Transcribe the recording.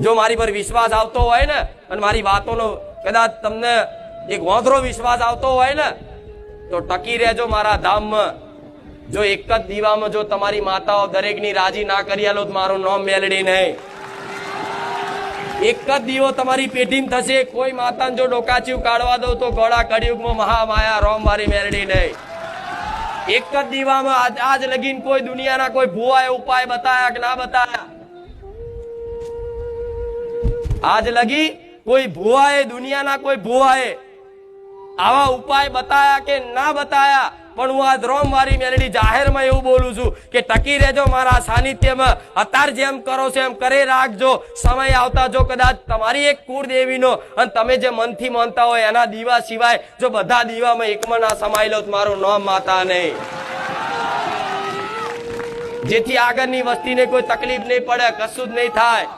જો મારી પર વિશ્વાસ આવતો હોય ને અને મારી વાતોનો કદાચ તમને એક વાંધરો વિશ્વાસ આવતો હોય ને તો ટકી રહેજો મારા ધામમાં. જો એક જ દીવામાં જો તમારી માતાઓ દરેકની રાજી ના કરી આલો તો મારું નામ મેલડી નહીં. એક જ દીવો તમારી પેઢીમાં થશે. કોઈ માતાને જો ડોકાચીવ કાઢવા દો તો ગોળા કળિયુગમાં મહામાયા રોમ મારી મેલડી નહીં. એક જ દીવામાં આજ લગીન કોઈ દુનિયાના કોઈ ભુવાએ ઉપાય બતાયા કે ના બતાયા? આજ લગી કોઈ ભુવાએ દુનિયાના કોઈ ભુવાએ આવા ઉપાય બતાયા કે ના બતાયા? પણ હું આજ રોમ વારી મેલડી જાહેરમાં એવું બોલું છું કે ટકી રહેજો મારા સાનિધ્યમાં. અત્યારે જેમ કરો છો એમ કરે રાખજો. સમય આવતા જો કદાચ તમારી એક કુળદેવીનો અને તમે જે મનથી માનતા હોય એના દીવા સિવાય જો બધા દીવામાં એકમાં ના સમાઈ લો તો મારું નામ માતા નહીં. જેથી આગળની વસ્તીને કોઈ તકલીફ નહીં પડે, કશું જ નહીં થાય.